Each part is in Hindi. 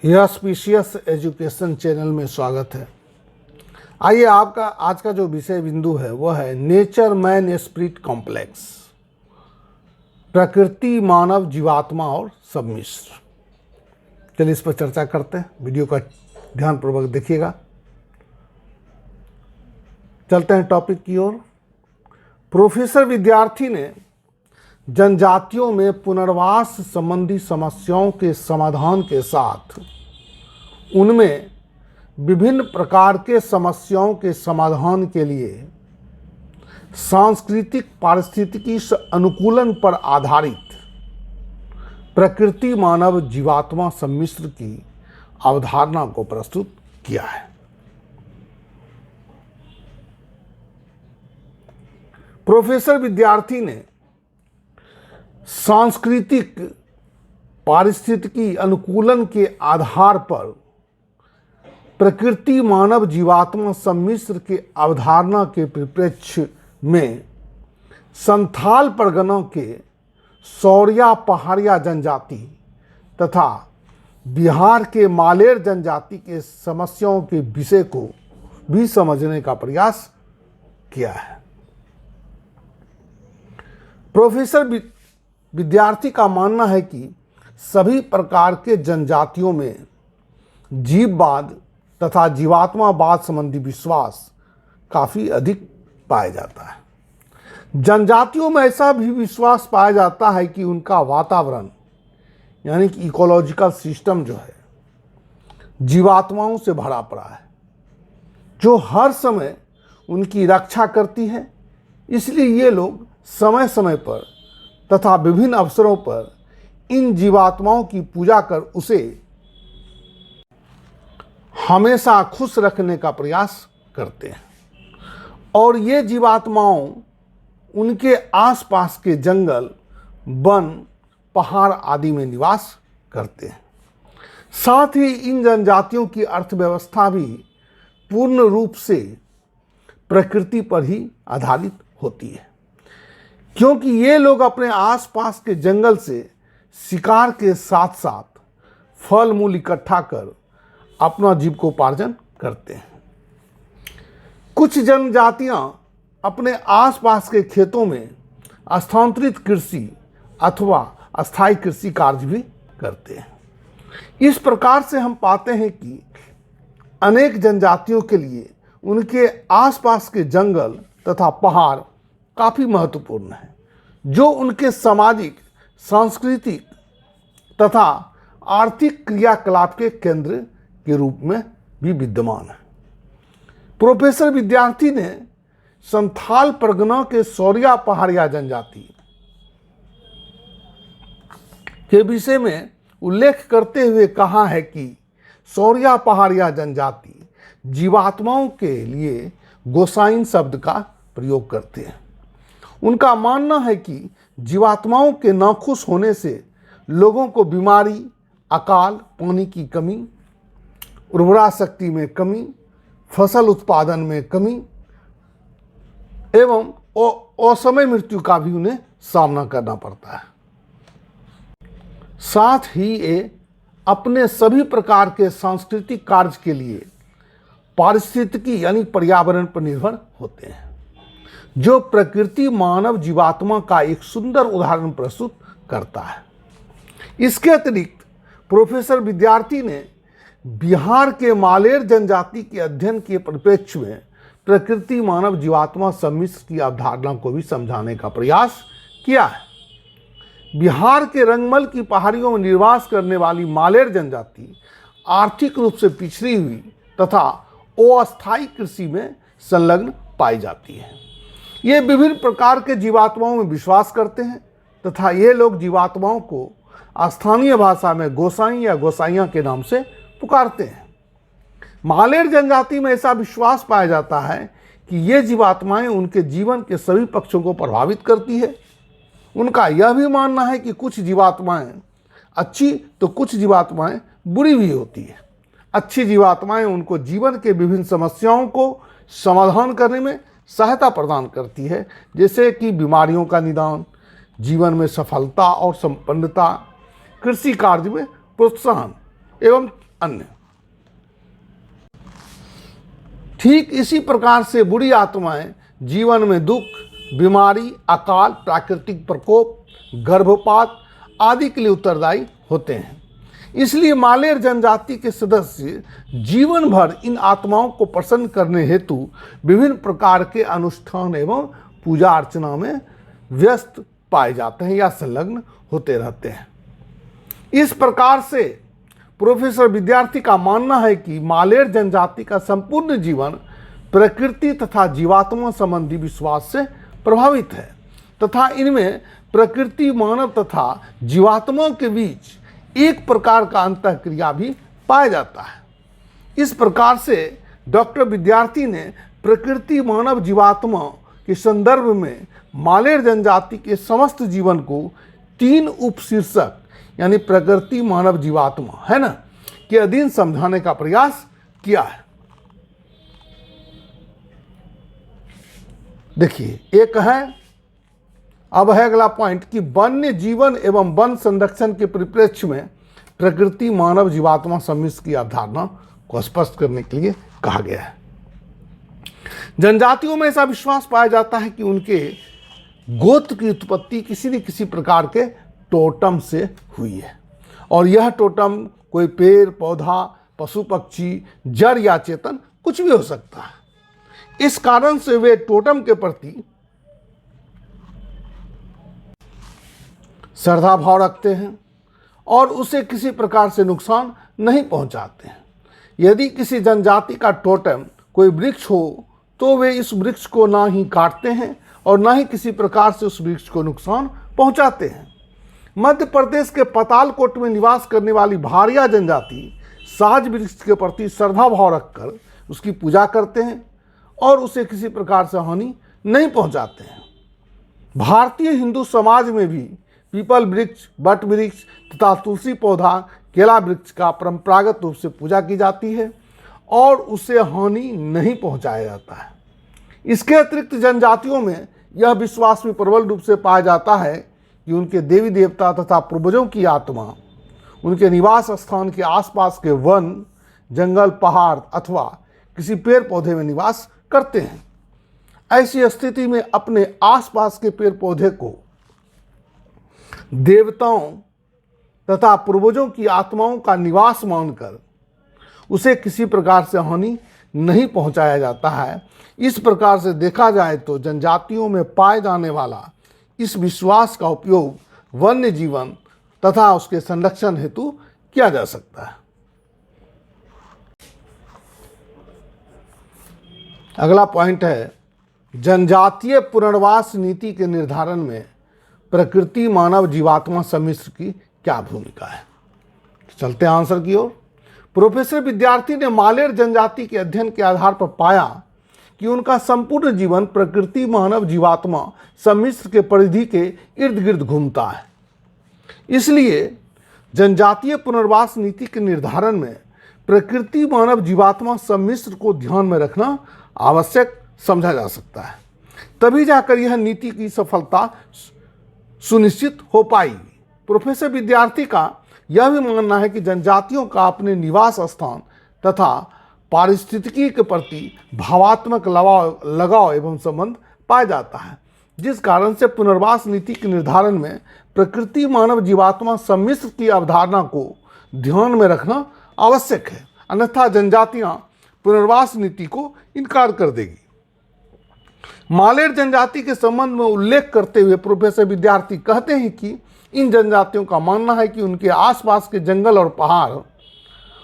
यह स्पीशियस एजुकेशन चैनल में स्वागत है। आइए, आपका आज का जो विषय बिंदु है वह है नेचर मैन स्पिरिट कॉम्प्लेक्स, प्रकृति मानव जीवात्मा और सम्मिश्र। चलिए इस पर चर्चा करते हैं। वीडियो का ध्यानपूर्वक देखिएगा। चलते हैं टॉपिक की ओर। प्रोफेसर विद्यार्थी ने जनजातियों में पुनर्वास संबंधी समस्याओं के समाधान के साथ उनमें विभिन्न प्रकार के समस्याओं के समाधान के लिए सांस्कृतिक पारिस्थितिकी अनुकूलन पर आधारित प्रकृति मानव जीवात्मा सम्मिश्र की अवधारणा को प्रस्तुत किया है। प्रोफेसर विद्यार्थी ने सांस्कृतिक पारिस्थितिकी अनुकूलन के आधार पर प्रकृति मानव जीवात्मा सम्मिश्र के अवधारणा के परिप्रेक्ष्य में संथाल परगना के सौरिया पहाड़िया जनजाति तथा बिहार के मालेर जनजाति के समस्याओं के विषय को भी समझने का प्रयास किया है। प्रोफेसर विद्यार्थी का मानना है कि सभी प्रकार के जनजातियों में जीववाद तथा जीवात्मावाद संबंधी विश्वास काफ़ी अधिक पाया जाता है। जनजातियों में ऐसा भी विश्वास पाया जाता है कि उनका वातावरण यानी कि इकोलॉजिकल सिस्टम जो है जीवात्माओं से भरा पड़ा है, जो हर समय उनकी रक्षा करती है। इसलिए ये लोग समय समय पर तथा विभिन्न अवसरों पर इन जीवात्माओं की पूजा कर उसे हमेशा खुश रखने का प्रयास करते हैं और ये जीवात्माओं उनके आसपास के जंगल, वन, पहाड़ आदि में निवास करते हैं। साथ ही इन जनजातियों की अर्थव्यवस्था भी पूर्ण रूप से प्रकृति पर ही आधारित होती है, क्योंकि ये लोग अपने आसपास के जंगल से शिकार के साथ साथ फल मूल इकट्ठा कर अपना जीविकोपार्जन करते हैं। कुछ जनजातियां अपने आसपास के खेतों में स्थानांतरित कृषि अथवा अस्थायी कृषि कार्य भी करते हैं। इस प्रकार से हम पाते हैं कि अनेक जनजातियों के लिए उनके आसपास के जंगल तथा पहाड़ काफ़ी महत्वपूर्ण है, जो उनके सामाजिक, सांस्कृतिक तथा आर्थिक क्रियाकलाप के केंद्र के रूप में भी विद्यमान है। प्रोफेसर विद्यार्थी ने संथाल परगना के सौरिया पहाड़िया जनजाति के विषय में उल्लेख करते हुए कहा है कि सौरिया पहाड़िया जनजाति जीवात्माओं के लिए गोसाइन शब्द का प्रयोग करते हैं। उनका मानना है कि जीवात्माओं के नाखुश होने से लोगों को बीमारी, अकाल, पानी की कमी, उर्वरा शक्ति में कमी, फसल उत्पादन में कमी एवं असमय मृत्यु का भी उन्हें सामना करना पड़ता है। साथ ही ये अपने सभी प्रकार के सांस्कृतिक कार्य के लिए पारिस्थितिकी यानी पर्यावरण पर निर्भर होते हैं, जो प्रकृति मानव जीवात्मा का एक सुंदर उदाहरण प्रस्तुत करता है। इसके अतिरिक्त प्रोफेसर विद्यार्थी ने बिहार के मालेर जनजाति के अध्ययन के परिप्रेक्ष्य में प्रकृति मानव जीवात्मा सम्मिश्र की अवधारणा को भी समझाने का प्रयास किया है। बिहार के रंगमल की पहाड़ियों में निवास करने वाली मालेर जनजाति आर्थिक रूप से पिछड़ी हुई तथा अस्थायी कृषि में संलग्न पाई जाती है। ये विभिन्न प्रकार के जीवात्माओं में विश्वास करते हैं तथा ये लोग जीवात्माओं को स्थानीय भाषा में गोसाई या गोसाइयाँ के नाम से पुकारते हैं। मालेर जनजाति में ऐसा विश्वास पाया जाता है कि ये जीवात्माएं उनके जीवन के सभी पक्षों को प्रभावित करती है। उनका यह भी मानना है कि कुछ जीवात्माएं अच्छी तो कुछ जीवात्माएं बुरी भी होती है। अच्छी जीवात्माएं उनको जीवन के विभिन्न समस्याओं को समाधान करने में सहायता प्रदान करती है, जैसे कि बीमारियों का निदान, जीवन में सफलता और संपन्नता, कृषि कार्य में प्रोत्साहन एवं अन्य। ठीक इसी प्रकार से बुरी आत्माएं जीवन में दुख, बीमारी, अकाल, प्राकृतिक प्रकोप, गर्भपात आदि के लिए उत्तरदायी होते हैं। इसलिए मालेर जनजाति के सदस्य जीवन भर इन आत्माओं को प्रसन्न करने हेतु विभिन्न प्रकार के अनुष्ठान एवं पूजा अर्चना में व्यस्त पाए जाते हैं या संलग्न होते रहते हैं। इस प्रकार से प्रोफेसर विद्यार्थी का मानना है कि मालेर जनजाति का संपूर्ण जीवन प्रकृति तथा जीवात्मा संबंधी विश्वास से प्रभावित है तथा इनमें प्रकृति, मानव तथा जीवात्मा के बीच एक प्रकार का अंतःक्रिया भी पाया जाता है। इस प्रकार से डॉक्टर विद्यार्थी ने प्रकृति, मानव, जीवात्मा के संदर्भ में मालेर जनजाति के समस्त जीवन को 3 उपशीर्षक यानी प्रकृति, मानव, जीवात्मा है ना के अधीन समझाने का प्रयास किया है। देखिए, एक है, अब है अगला पॉइंट कि वन्य जीवन एवं वन संरक्षण के परिप्रेक्ष्य में प्रकृति, मानव, जीवात्मा सम्मिश्र की अवधारणा को स्पष्ट करने के लिए कहा गया है। जनजातियों में ऐसा विश्वास पाया जाता है कि उनके गोत्र की उत्पत्ति किसी न किसी प्रकार के टोटम से हुई है और यह टोटम कोई पेड़, पौधा, पशु, पक्षी, जड़ या चेतन कुछ भी हो सकता है। इस कारण से वे टोटम के प्रति श्रद्धा भाव रखते हैं और उसे किसी प्रकार से नुकसान नहीं पहुंचाते हैं। यदि किसी जनजाति का टोटम कोई वृक्ष हो तो वे इस वृक्ष को ना ही काटते हैं और ना ही किसी प्रकार से उस वृक्ष को नुकसान पहुंचाते हैं। मध्य प्रदेश के पातालकोट में निवास करने वाली भारिया जनजाति साज वृक्ष के प्रति श्रद्धा भाव रखकर उसकी पूजा करते हैं और उसे किसी प्रकार से हानि नहीं पहुंचाते हैं। भारतीय हिंदू समाज में भी पीपल वृक्ष, बट वृक्ष तथा तुलसी पौधा, केला वृक्ष का परंपरागत रूप से पूजा की जाती है और उसे हानि नहीं पहुंचाया जाता है। इसके अतिरिक्त जनजातियों में यह विश्वास भी प्रबल रूप से पाया जाता है कि उनके देवी देवता तथा पूर्वजों की आत्मा उनके निवास स्थान के आसपास के वन, जंगल, पहाड़ अथवा किसी पेड़ पौधे में निवास करते हैं। ऐसी स्थिति में अपने आसपास के पेड़ पौधे को देवताओं तथा पूर्वजों की आत्माओं का निवास मानकर उसे किसी प्रकार से हानि नहीं पहुंचाया जाता है। इस प्रकार से देखा जाए तो जनजातियों में पाए जाने वाला इस विश्वास का उपयोग वन्य जीवन तथा उसके संरक्षण हेतु किया जा सकता है। अगला पॉइंट है, जनजातीय पुनर्वास नीति के निर्धारण में प्रकृति, मानव, जीवात्मा सम्मिश्र की क्या भूमिका है। चलते हैं आंसर की ओर। प्रोफेसर विद्यार्थी ने मालेर जनजाति के अध्ययन के आधार पर पाया कि उनका संपूर्ण जीवन प्रकृति, मानव, जीवात्मा सम्मिश्र के परिधि के इर्द गिर्द घूमता है। इसलिए जनजातीय पुनर्वास नीति के निर्धारण में प्रकृति, मानव, जीवात्मा सम्मिश्र को ध्यान में रखना आवश्यक समझा जा सकता है। तभी जाकर यह नीति की सफलता सुनिश्चित हो पाएगी। प्रोफेसर विद्यार्थी का यह भी मानना है कि जनजातियों का अपने निवास स्थान तथा पारिस्थितिकी के प्रति भावात्मक लगाव एवं संबंध पाया जाता है, जिस कारण से पुनर्वास नीति के निर्धारण में प्रकृति, मानव, जीवात्मा सम्मिश्र की अवधारणा को ध्यान में रखना आवश्यक है, अन्यथा जनजातियां पुनर्वास नीति को इनकार कर देगी। मालेर जनजाति के संबंध में उल्लेख करते हुए प्रोफेसर विद्यार्थी कहते हैं कि इन जनजातियों का मानना है कि उनके आसपास के जंगल और पहाड़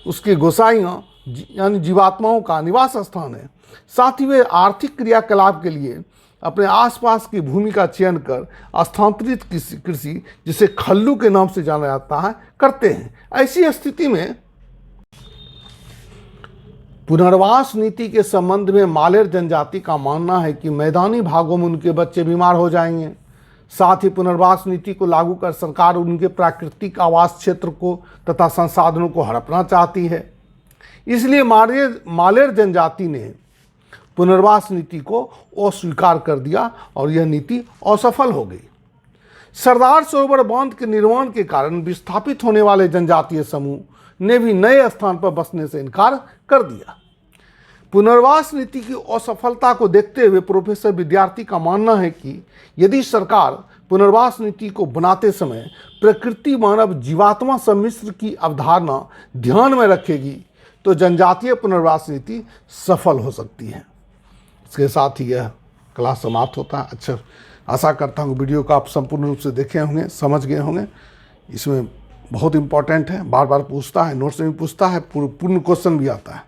उसके गोसाइयाँ यानी जीवात्माओं का निवास स्थान है। साथ ही वे आर्थिक क्रियाकलाप के लिए अपने आसपास की भूमि का चयन कर स्थानांतरित कृषि, जिसे खल्लू के नाम से जाना जाता है, करते हैं। ऐसी स्थिति में पुनर्वास नीति के संबंध में मालेर जनजाति का मानना है कि मैदानी भागों में उनके बच्चे बीमार हो जाएंगे। साथ ही पुनर्वास नीति को लागू कर सरकार उनके प्राकृतिक आवास क्षेत्र को तथा संसाधनों को हड़पना चाहती है। इसलिए मालेर जनजाति ने पुनर्वास नीति को अस्वीकार कर दिया और यह नीति असफल हो गई। सरदार सरोवर बांध के निर्माण के कारण विस्थापित होने वाले जनजातीय समूह ने भी नए स्थान पर बसने से इनकार कर दिया। पुनर्वास नीति की असफलता को देखते हुए प्रोफेसर विद्यार्थी का मानना है कि यदि सरकार पुनर्वास नीति को बनाते समय प्रकृति मानव जीवात्मा सम्मिश्र की अवधारणा ध्यान में रखेगी तो जनजातीय पुनर्वास नीति सफल हो सकती है। इसके साथ ही यह क्लास समाप्त होता है। अच्छा, आशा करता हूँ वीडियो को आप संपूर्ण रूप से देखे होंगे, समझ गए होंगे। इसमें बहुत इंपॉर्टेंट है, बार बार पूछता है, नोट्स में भी पूछता है, पूर्ण क्वेश्चन भी आता है।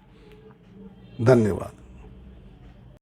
धन्यवाद।